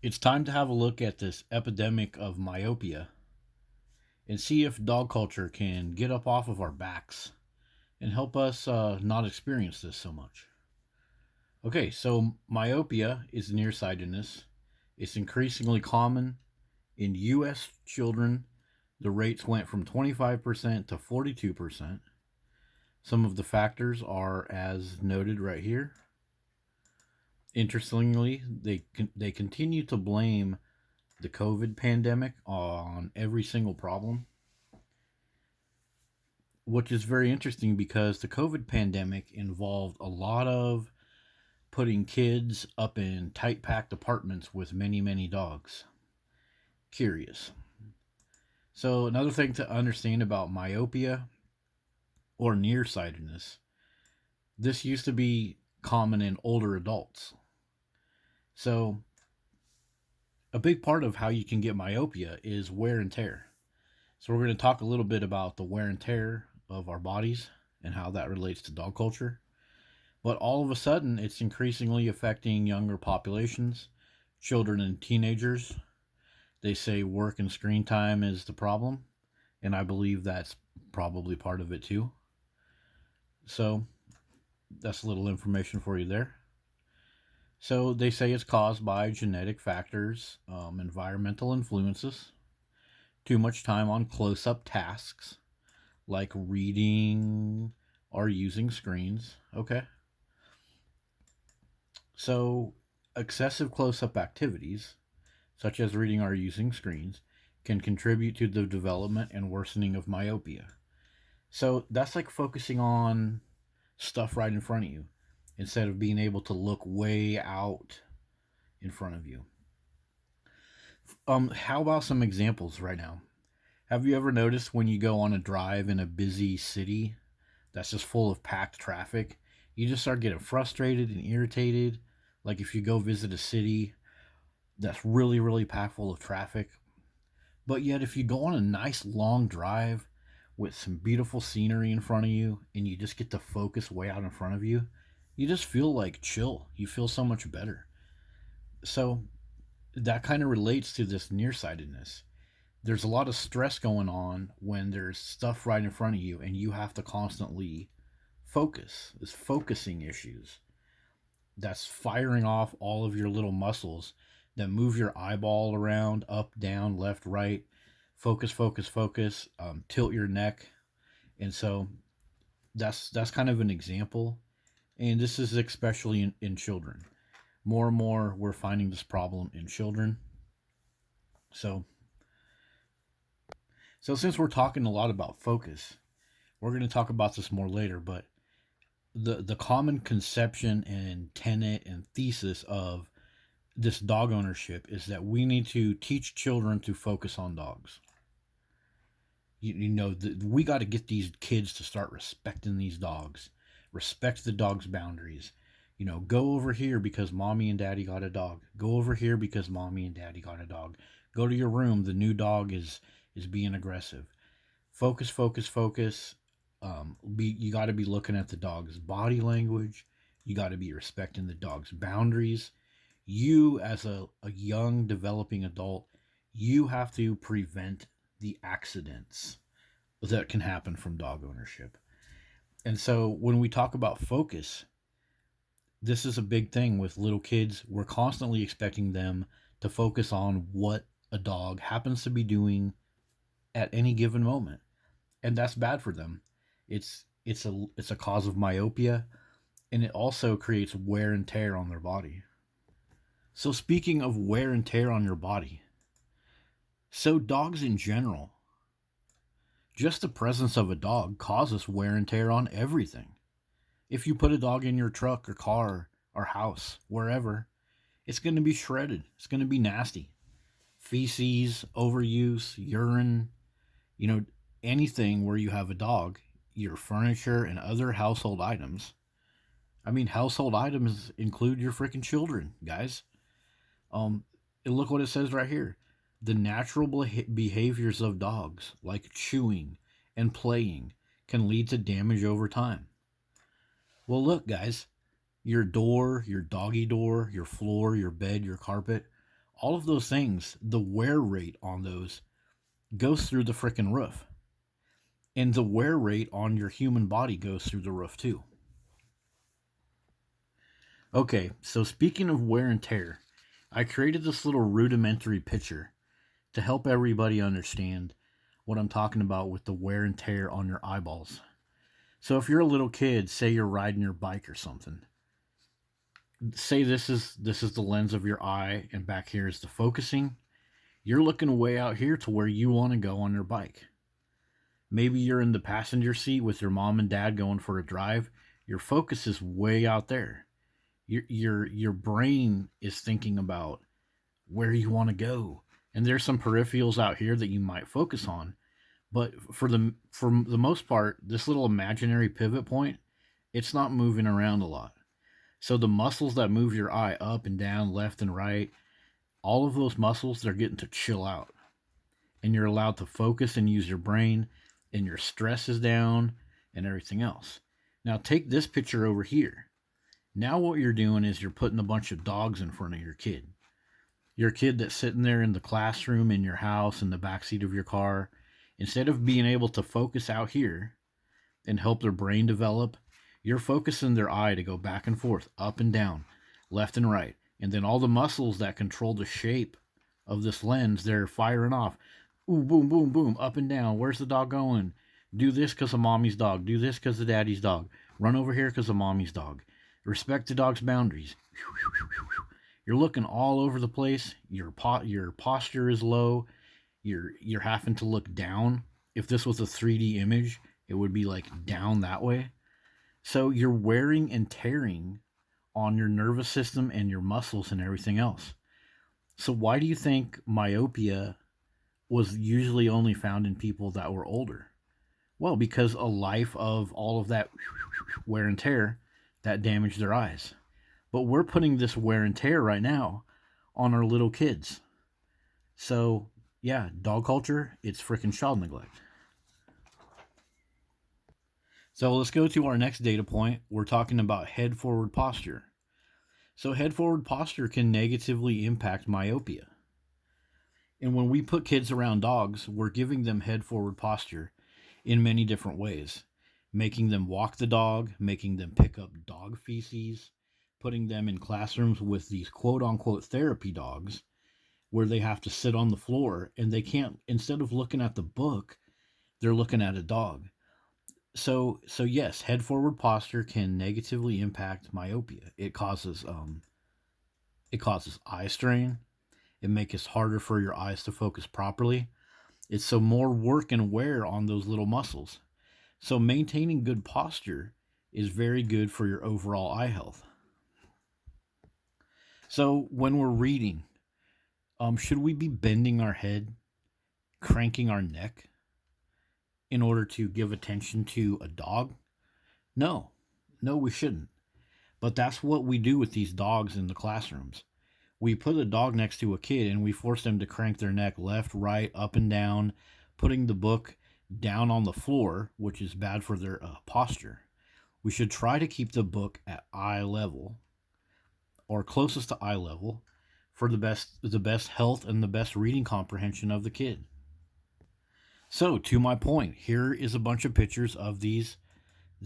It's time to have a look at this epidemic of myopia and see if dog culture can get up off of our backs and help us not experience this so much. Okay, so myopia is nearsightedness. It's increasingly common in U.S. children. The rates went from 25% to 42%. Some of the factors are as noted right here. Interestingly, they continue to blame the COVID pandemic on every single problem, which is very interesting because the COVID pandemic involved a lot of putting kids up in tight packed apartments with many, many dogs. Curious. So, another thing to understand about myopia or nearsightedness, this used to be common in older adults. So, a big part of how you can get myopia is wear and tear. So, we're going to talk a little bit about the wear and tear of our bodies and how that relates to dog culture. But all of a sudden, it's increasingly affecting younger populations, children and teenagers. They say work and screen time is the problem, and I believe that's probably part of it too. So, that's a little information for you there. So, they say it's caused by genetic factors, environmental influences, too much time on close up tasks like reading or using screens. Okay. So, excessive close up activities, such as reading or using screens, can contribute to the development and worsening of myopia. So, that's like focusing on stuff right in front of you instead of being able to look way out in front of you. How about some examples right now? Have you ever noticed when you go on a drive in a busy city that's just full of packed traffic, you just start getting frustrated and irritated? Like if you go visit a city that's really, really packed full of traffic, but yet if you go on a nice long drive with some beautiful scenery in front of you and you just get to focus way out in front of you, you just feel like chill. You feel so much better. So that kind of relates to this nearsightedness. There's a lot of stress going on when there's stuff right in front of you and you have to constantly focus. It's focusing issues. That's firing off all of your little muscles that move your eyeball around, up, down, left, right, focus, focus, focus, tilt your neck. And so that's kind of an example. And this is especially in children. More and more, we're finding this problem in children. So, so since we're talking a lot about focus, we're going to talk about this more later. But the common conception and tenet and thesis of this dog ownership is that we need to teach children to focus on dogs. We got to get these kids to start respecting these dogs, respect the dog's boundaries. Go over here because mommy and daddy got a dog. Go over here because mommy and daddy got a dog. Go to your room. The new dog is being aggressive. Focus, focus, focus. You got to be looking at the dog's body language. You got to be respecting the dog's boundaries. You, as a young developing adult, you have to prevent the accidents that can happen from dog ownership. And so when we talk about focus, this is a big thing with little kids. We're constantly expecting them to focus on what a dog happens to be doing at any given moment. And that's bad for them. It's a cause of myopia, and it also creates wear and tear on their body. So speaking of wear and tear on your body, so dogs in general, just the presence of a dog causes wear and tear on everything. If you put a dog in your truck or car or house, wherever, it's going to be shredded. It's going to be nasty. Feces, overuse, urine, anything where you have a dog, your furniture and other household items. I mean, household items include your freaking children, guys. And look what it says right here. The natural behaviors of dogs, like chewing and playing, can lead to damage over time. Well, look, guys, your door, your doggy door, your floor, your bed, your carpet, All of those things, the wear rate on those goes through the frickin' roof. And the wear rate on your human body goes through the roof too. Okay, so speaking of wear and tear, I created this little rudimentary picture to help everybody understand what I'm talking about with the wear and tear on your eyeballs. So if you're a little kid, say you're riding your bike or something, say this is the lens of your eye and back here is the focusing. You're looking way out here to where you want to go on your bike. Maybe you're in the passenger seat with your mom and dad going for a drive. Your focus is way out there. Your brain is thinking about where you want to go. And there's some peripherals out here that you might focus on. But for the most part, this little imaginary pivot point, it's not moving around a lot. So the muscles that move your eye up and down, left and right, all of those muscles, they're getting to chill out. And you're allowed to focus and use your brain, and your stress is down and everything else. Now take this picture over here. Now what you're doing is you're putting a bunch of dogs in front of your kid. Your kid that's sitting there in the classroom, in your house, in the backseat of your car, instead of being able to focus out here and help their brain develop, you're focusing their eye to go back and forth, up and down, left and right. And then all the muscles that control the shape of this lens, they're firing off. Ooh, boom, boom, boom, up and down. Where's the dog going? Do this because of mommy's dog. Do this because of daddy's dog. Run over here because of mommy's dog. Respect the dog's boundaries. You're looking all over the place. Your posture is low. You're having to look down. If this was a 3D image, it would be like down that way. So you're wearing and tearing on your nervous system and your muscles and everything else. So why do you think myopia was usually only found in people that were older? Well, because a life of all of that wear and tear that damaged their eyes. But we're putting this wear and tear right now on our little kids. So, yeah, dog culture, it's freaking child neglect. So let's go to our next data point. We're talking about head forward posture. So head forward posture can negatively impact myopia. And when we put kids around dogs, we're giving them head forward posture in many different ways. Making them walk the dog, making them pick up dog feces, putting them in classrooms with these quote unquote therapy dogs where they have to sit on the floor and they can't, instead of looking at the book, they're looking at a dog. So yes, head forward posture can negatively impact myopia. It causes eye strain. It makes it harder for your eyes to focus properly. It's so more work and wear on those little muscles. So maintaining good posture is very good for your overall eye health. So when we're reading, should we be bending our head, cranking our neck in order to give attention to a dog? No, no, we shouldn't. But that's what we do with these dogs in the classrooms. We put a dog next to a kid and we force them to crank their neck left, right, up, and down, putting the book down on the floor, which is bad for their posture. We should try to keep the book at eye level or closest to eye level for the best health and the best reading comprehension of the kid. So, to my point, here is a bunch of pictures of these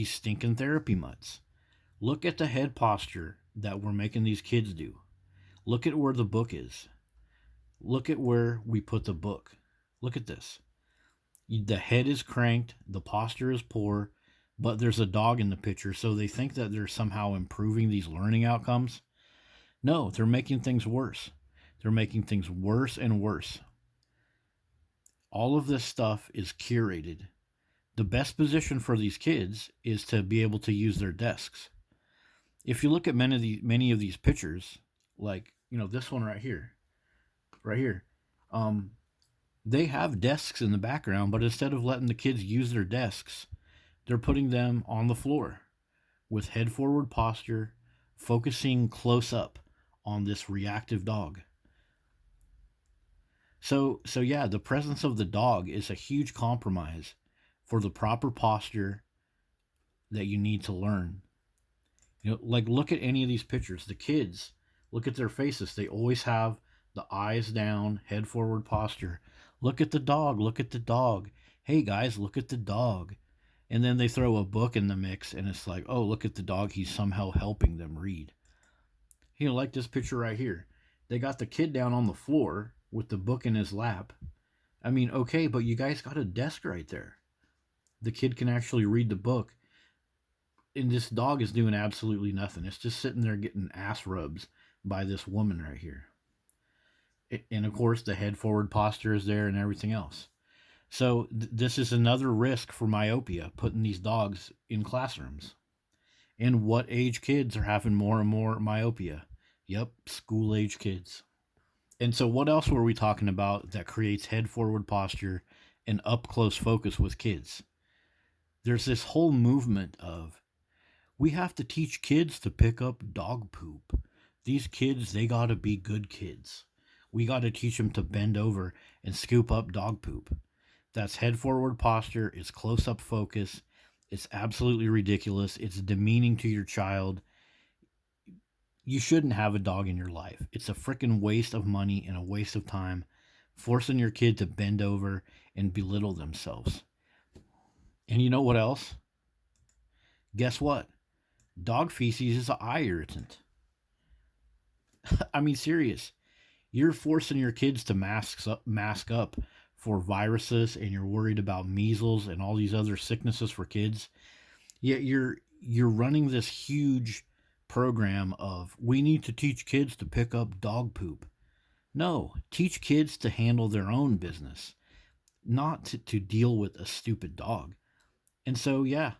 stinking therapy mutts. Look at the head posture that we're making these kids do. Look at where the book is. Look at where we put the book. Look at this. The head is cranked, the posture is poor, but there's a dog in the picture, so they think that they're somehow improving these learning outcomes. No, they're making things worse. They're making things worse and worse. All of this stuff is curated. The best position for these kids is to be able to use their desks. If you look at many of these pictures, like this one right here, um, they have desks in the background, but instead of letting the kids use their desks, they're putting them on the floor with head forward posture, focusing close up on this reactive dog. So yeah, the presence of the dog is a huge compromise for the proper posture that you need to learn. Like look at any of these pictures. The kids, look at their faces. They always have The eyes down, head forward posture. Look at the dog, look at the dog. Hey guys, look at the dog. And then they throw a book in the mix and it's like, oh, look at the dog. He's somehow helping them read. Like this picture right here. They got the kid down on the floor with the book in his lap. I mean, okay, but you guys got a desk right there. The kid can actually read the book. And this dog is doing absolutely nothing. It's just sitting there getting ass rubs by this woman right here. And of course, the head forward posture is there and everything else. So, this is another risk for myopia, putting these dogs in classrooms. And what age kids are having more and more myopia? Yep, school age kids. And so, what else were we talking about that creates head forward posture and up close focus with kids? There's this whole movement of we have to teach kids to pick up dog poop. These kids, they got to be good kids. We got to teach them to bend over and scoop up dog poop. That's head forward posture, it's close up focus. It's absolutely ridiculous. It's demeaning to your child. You shouldn't have a dog in your life. It's a freaking waste of money and a waste of time forcing your kid to bend over and belittle themselves. And you know what else? Guess what? Dog feces is an eye irritant. I mean, serious. You're forcing your kids to mask up for viruses, and you're worried about measles and all these other sicknesses for kids. Yet you're running this huge program of we need to teach kids to pick up dog poop. No, teach kids to handle their own business, not to deal with a stupid dog. And so, yeah,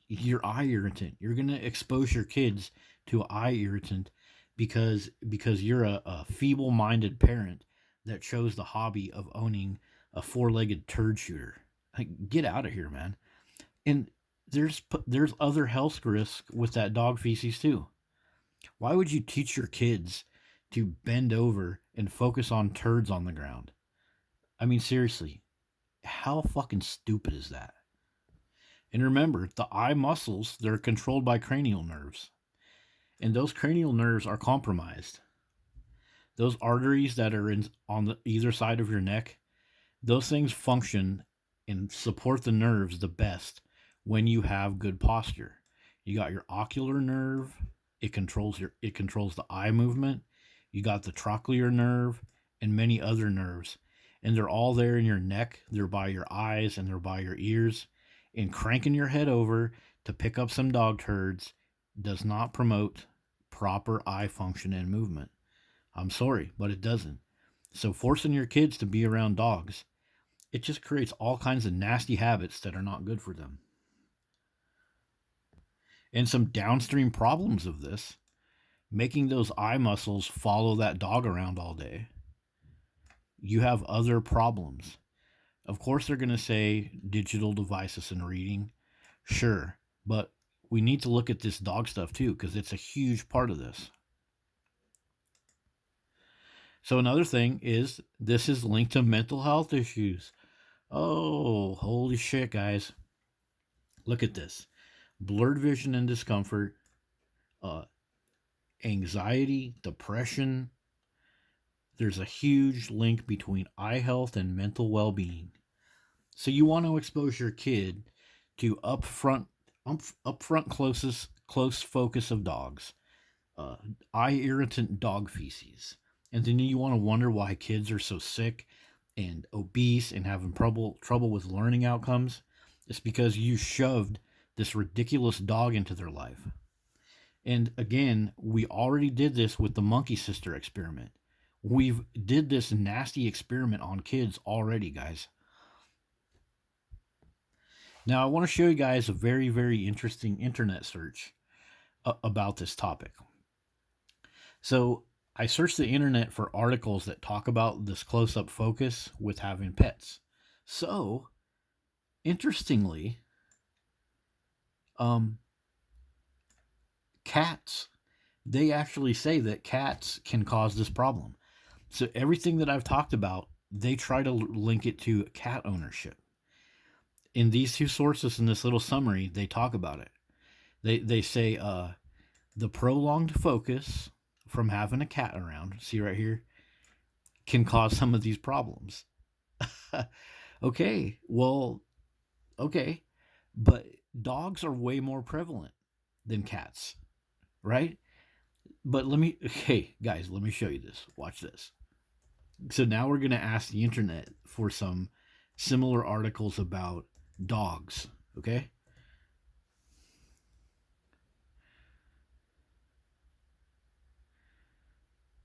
your eye irritant. You're gonna expose your kids to eye irritant because you're a feeble-minded parent that chose the hobby of owning a four-legged turd shooter. Like, get out of here, man. And there's other health risks with that dog feces too. Why would you teach your kids to bend over and focus on turds on the ground? I mean, seriously, how fucking stupid is that? And remember, the eye muscles, they're controlled by cranial nerves. And those cranial nerves are compromised. Those arteries that are on either side of your neck, those things function and support the nerves the best when you have good posture. You got your ocular nerve, it controls the eye movement. You got the trochlear nerve and many other nerves. And they're all there in your neck, they're by your eyes and they're by your ears. And cranking your head over to pick up some dog turds does not promote proper eye function and movement. I'm sorry, but it doesn't. So forcing your kids to be around dogs, it just creates all kinds of nasty habits that are not good for them. And some downstream problems of this, making those eye muscles follow that dog around all day. You have other problems. Of course, they're going to say digital devices and reading. Sure, but we need to look at this dog stuff too because it's a huge part of this. So another thing is this is linked to mental health issues. Oh, holy shit, guys. Look at this. Blurred vision and discomfort, anxiety, depression. There's a huge link between eye health and mental well-being. So you want to expose your kid to upfront close focus of dogs, eye irritant dog feces, and then you want to wonder why kids are so sick and obese and having trouble with learning outcomes. It's because you shoved this ridiculous dog into their life. And again, we already did this with the monkey sister experiment. We've did this nasty experiment on kids already, guys. Now, I want to show you guys a very, very interesting internet search about this topic. So, I searched the internet for articles that talk about this close-up focus with having pets. So, interestingly, cats, they actually say that cats can cause this problem. So, everything that I've talked about, they try to link it to cat ownership. In these two sources in this little summary, they talk about it. They say the prolonged focus from having a cat around, see right here, can cause some of these problems. Okay, well, okay, but dogs are way more prevalent than cats, right? But hey guys, let me show you this. Watch this. So now we're going to ask the internet for some similar articles about dogs, okay?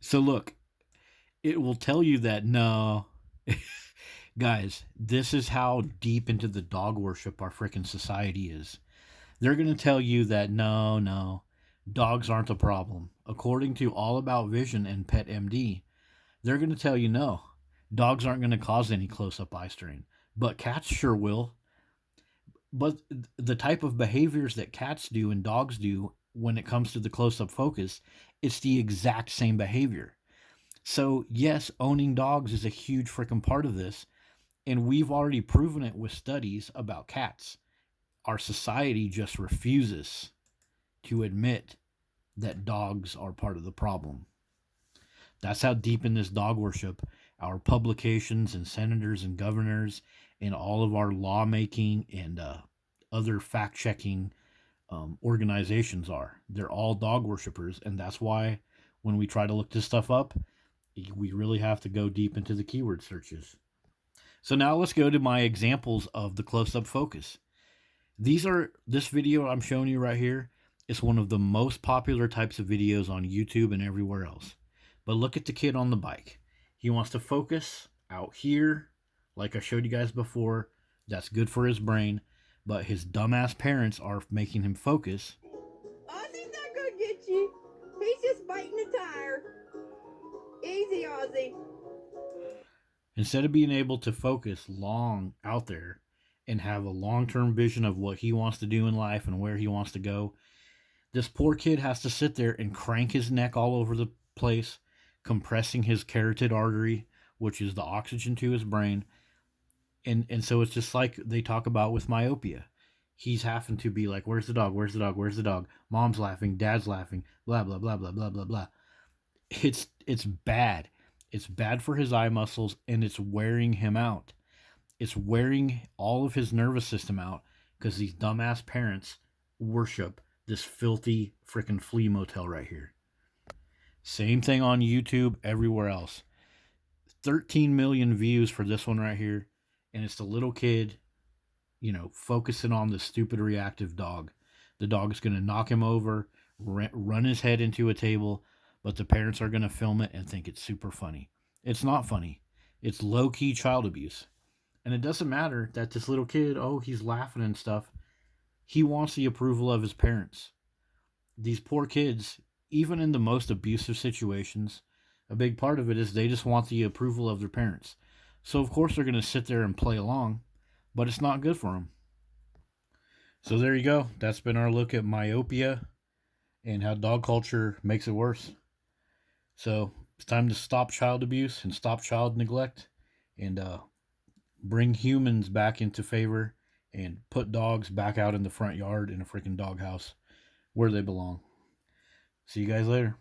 So look, it will tell you that no, guys, this is how deep into the dog worship our freaking society is. They're going to tell you that no, dogs aren't a problem. According to All About Vision and Pet MD, they're going to tell you no, dogs aren't going to cause any close up eye strain, but cats sure will. But the type of behaviors that cats do and dogs do when it comes to the close up focus, it's the exact same behavior. So, yes, owning dogs is a huge freaking part of this. And we've already proven it with studies about cats. Our society just refuses to admit that dogs are part of the problem. That's how deep in this dog worship our publications and senators and governors and all of our lawmaking and other fact checking organizations are. They're all dog worshippers. And that's why when we try to look this stuff up, we really have to go deep into the keyword searches. So now let's go to my examples of the close-up focus. This video I'm showing you right here is one of the most popular types of videos on YouTube and everywhere else. But look at the kid on the bike. He wants to focus out here, like I showed you guys before. That's good for his brain, but his dumbass parents are making him focus. Ozzy's not gonna get you. He's just biting the tire. Easy, Ozzy. Instead of being able to focus long out there and have a long-term vision of what he wants to do in life and where he wants to go, this poor kid has to sit there and crank his neck all over the place, compressing his carotid artery, which is the oxygen to his brain. And so it's just like they talk about with myopia. He's having to be like, where's the dog? Where's the dog? Where's the dog? Mom's laughing, dad's laughing, blah blah blah blah blah blah blah. It's bad. It's bad for his eye muscles and it's wearing him out. It's wearing all of his nervous system out because these dumbass parents worship this filthy freaking flea motel right here. Same thing on YouTube, everywhere else. 13 million views for this one right here. And it's the little kid, focusing on the stupid reactive dog. The dog is going to knock him over, run his head into a table, but the parents are going to film it and think it's super funny. It's not funny. It's low-key child abuse. And it doesn't matter that this little kid, he's laughing and stuff. He wants the approval of his parents. These poor kids, even in the most abusive situations, a big part of it is they just want the approval of their parents. So, of course, they're going to sit there and play along, but it's not good for them. So, there you go. That's been our look at myopia and how dog culture makes it worse. So, it's time to stop child abuse and stop child neglect and bring humans back into favor and put dogs back out in the front yard in a freaking doghouse where they belong. See you guys later.